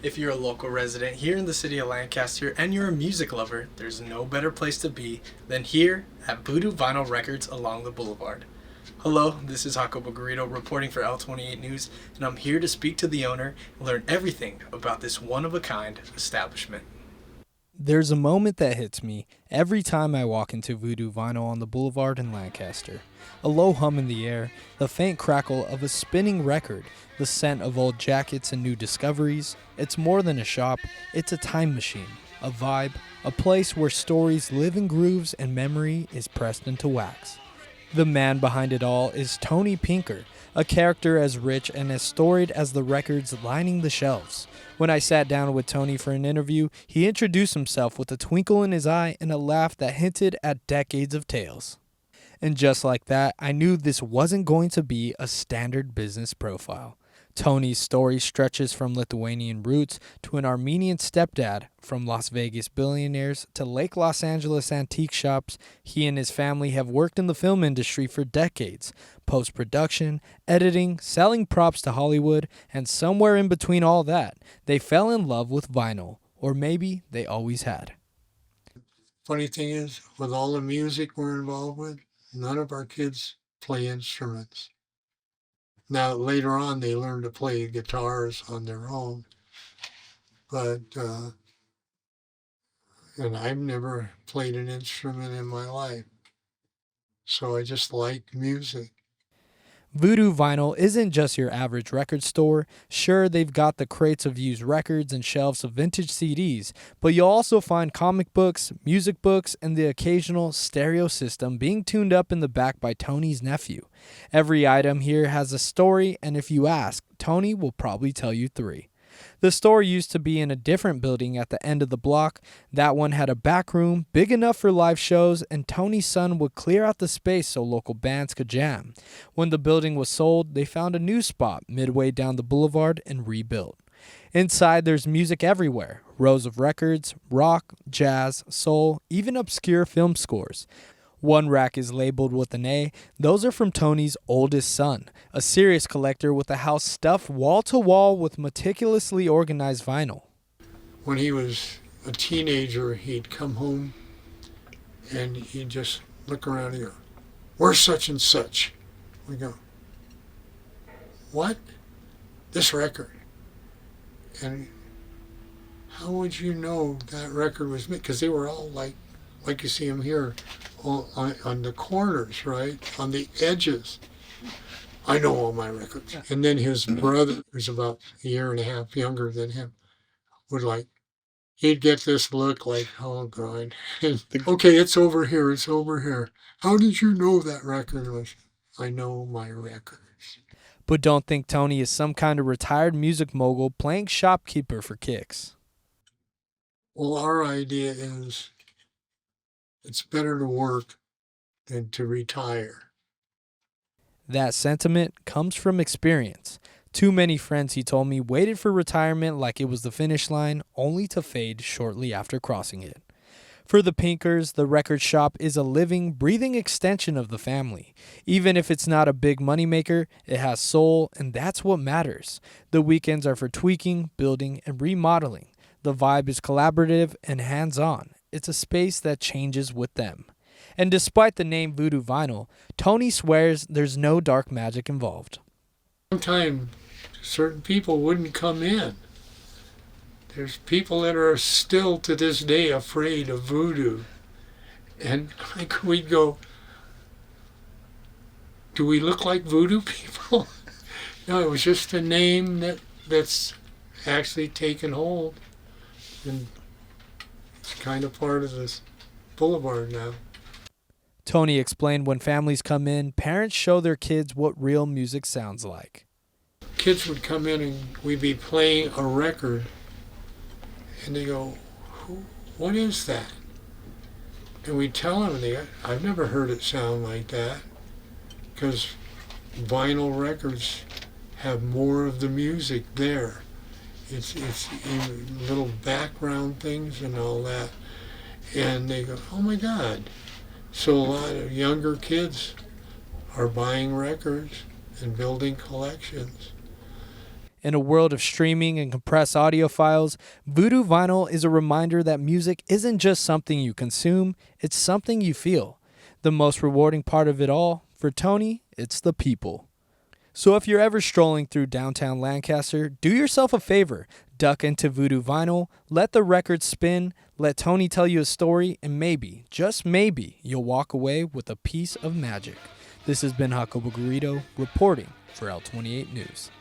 If you're a local resident here in the city of Lancaster and you're a music lover, there's no better place to be than here at Voodoo Vinyl Records along the boulevard. Hello, this is Jacobo Garrido reporting for L28 News, and I'm here to speak to the owner and learn everything about this one-of-a-kind establishment. There's a moment that hits me every time I walk into Voodoo Vinyl on the boulevard in Lancaster. A low hum in the air, the faint crackle of a spinning record, the scent of old jackets and new discoveries. It's more than a shop, it's a time machine, a vibe, a place where stories live in grooves and memory is pressed into wax. The man behind it all is Tony Pinker, a character as rich and as storied as the records lining the shelves. When I sat down with Tony for an interview, he introduced himself with a twinkle in his eye and a laugh that hinted at decades of tales. And just like that, I knew this wasn't going to be a standard business profile. Tony's story stretches from Lithuanian roots to an Armenian stepdad, from Las Vegas billionaires to Lake Los Angeles antique shops. He and his family have worked in the film industry for decades, post-production, editing, selling props to Hollywood, and somewhere in between all that, they fell in love with vinyl, or maybe they always had. Funny thing is, with all the music we're involved with, none of our kids play instruments. Now, later on, they learn to play guitars on their own, but, and I've never played an instrument in my life, so I just like music. Voodoo Vinyl isn't just your average record store. Sure, they've got the crates of used records and shelves of vintage CDs, but you'll also find comic books, music books, and the occasional stereo system being tuned up in the back by Tony's nephew. Every item here has a story, and if you ask, Tony will probably tell you 3. The store used to be in a different building at the end of the block. That one had a back room big enough for live shows, and Tony's son would clear out the space so local bands could jam. When the building was sold, they found a new spot midway down the boulevard and rebuilt. Inside, there's music everywhere. Rows of records, rock, jazz, soul, even obscure film scores. One rack is labeled with an A. Those are from Tony's oldest son, a serious collector with a house stuffed wall to wall with meticulously organized vinyl. When he was a teenager, he'd come home and he'd just look around and go, "Where's such and such?" We go, "What? This record." And how would you know that record was made? Because they were all like you see them here, on the corners, right? On the edges. I know all my records. And then his brother, who's about a year and a half younger than him, would he'd get this look like, "Oh God, okay, it's over here, it's over here. How did you know that record was?" I know my records. But don't think Tony is some kind of retired music mogul playing shopkeeper for kicks. Well, our idea is it's better to work than to retire. That sentiment comes from experience. Too many friends, he told me, waited for retirement like it was the finish line, only to fade shortly after crossing it. For the Pinkers, the record shop is a living, breathing extension of the family. Even if it's not a big moneymaker, it has soul, and that's what matters. The weekends are for tweaking, building, and remodeling. The vibe is collaborative and hands-on. It's a space that changes with them. And despite the name Voodoo Vinyl, Tony swears there's no dark magic involved. Sometimes certain people wouldn't come in. There's people that are still to this day afraid of voodoo. And we'd go, "Do we look like voodoo people?" No, it was just a name that's actually taken hold. And it's kind of part of this boulevard now. Tony explained when families come in, parents show their kids what real music sounds like. Kids would come in and we'd be playing a record and they go, "What is that?" And we tell them, "I've never heard it sound like that," because vinyl records have more of the music there. It's little background things and all that. And they go, "Oh my God." So a lot of younger kids are buying records and building collections. In a world of streaming and compressed audio files, Voodoo Vinyl is a reminder that music isn't just something you consume, it's something you feel. The most rewarding part of it all, for Tony, it's the people. So if you're ever strolling through downtown Lancaster, do yourself a favor, duck into Voodoo Vinyl, let the record spin, let Tony tell you a story, and maybe, just maybe, you'll walk away with a piece of magic. This has been Jacobo Garrido reporting for L28 News.